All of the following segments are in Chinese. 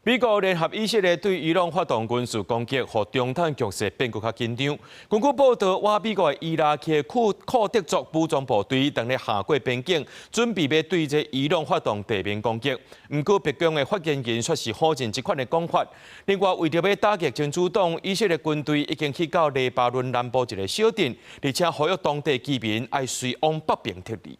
美国联合以色列对伊朗发动军事攻击，让中东局势变更较紧张。根据报道，美国的伊拉克库德族武装部队当日下过边境，准备要对这伊朗发动地面攻击。不过，白宫的发言人却是否认这款的讲法。另外，为着要打击真主党，以色列军队已经去到黎巴嫩南部一个小镇，而且呼吁当地居民要随往北边撤离。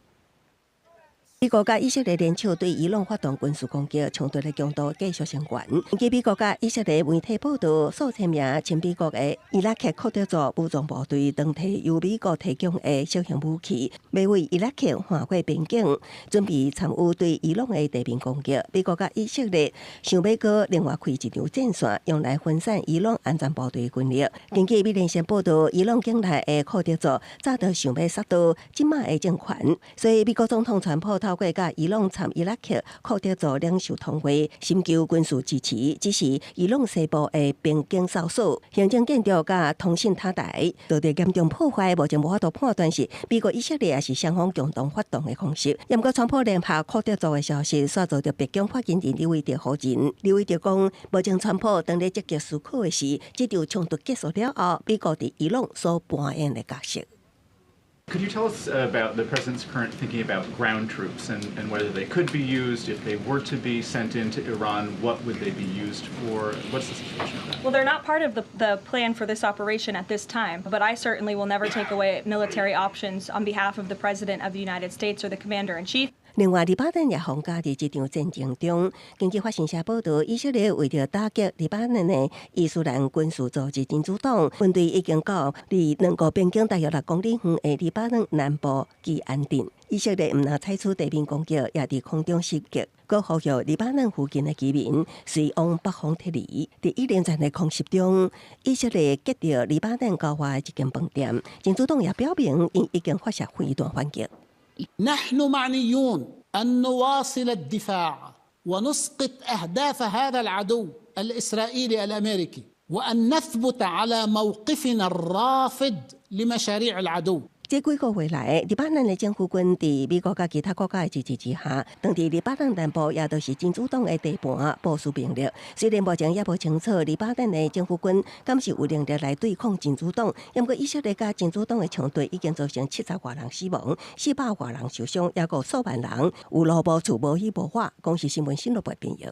美国甲以色列联手对伊朗发动军事攻击，冲突的强度继续升悬。根据美国甲以色列媒体报道，数千名亲美国的伊拉克库德族武装部队当提由美国提供的小型武器，要为伊拉克划过边境，准备参与对伊朗的地面攻击。美国甲以色列想要搁另外开一条战线，用来分散伊朗安全部队军力。根据美联社报道，伊朗境内的库德族早就想要杀倒即卖的政权，所以美国总统川普透过甲伊朗参伊拉克库德族领袖通话，寻求军事支持，只是伊朗西部的边境哨所、行政建筑甲通信塔台遭到严重破坏，目前无法度判断是美国以色列也是双方共同发动的攻势。不过，川普联合库德族的消息，刷造着白宫发言人刘维德否认。刘维德讲，目前川普当咧积极思考的是，这场冲突结束了后，美国伫伊朗所扮演的角色。 Could you tell us about the president's current thinking about ground troops and whether they could be used if they were to be sent into Iran? What would they be used for? What's the situation of that? Well, they're not part of the plan for this operation at this time, but I certainly will never take away military options on behalf of the President of the United States or the Commander-in-Chief. 另外，黎巴嫩也放假伫这场战争中，根据法新社报道，以色列为着打击黎巴嫩的伊斯兰军事组织真主党，军队已经到离两国边境大约6公里远的黎巴嫩南部基安镇。以色列毋但采取地面攻击，也伫空中袭击，佮呼吁黎巴嫩附近的居民随往北方撤离。伫一连串的空袭中，以色列击到黎巴嫩郊外一间饭店，真主党也表明因已经发射飞弹反击。 نحن معنيون أن نواصل الدفاع ونسقط أهداف هذا العدو الإسرائيلي الأمريكي وأن نثبت على موقفنا الرافض لمشاريع العدو. 这几个月来，黎巴嫩的政府军伫美国甲其他国家的支持之下，当地黎巴嫩南部也都是真主党的地盘部署兵力。虽然目前也无清楚黎巴嫩的政府军敢是有能力来对抗真主党，不过以色列甲真主党的冲突已经造成70多人死亡，400多人受伤，也有数万人有路无厝无依无法。公视新闻新闻部编译。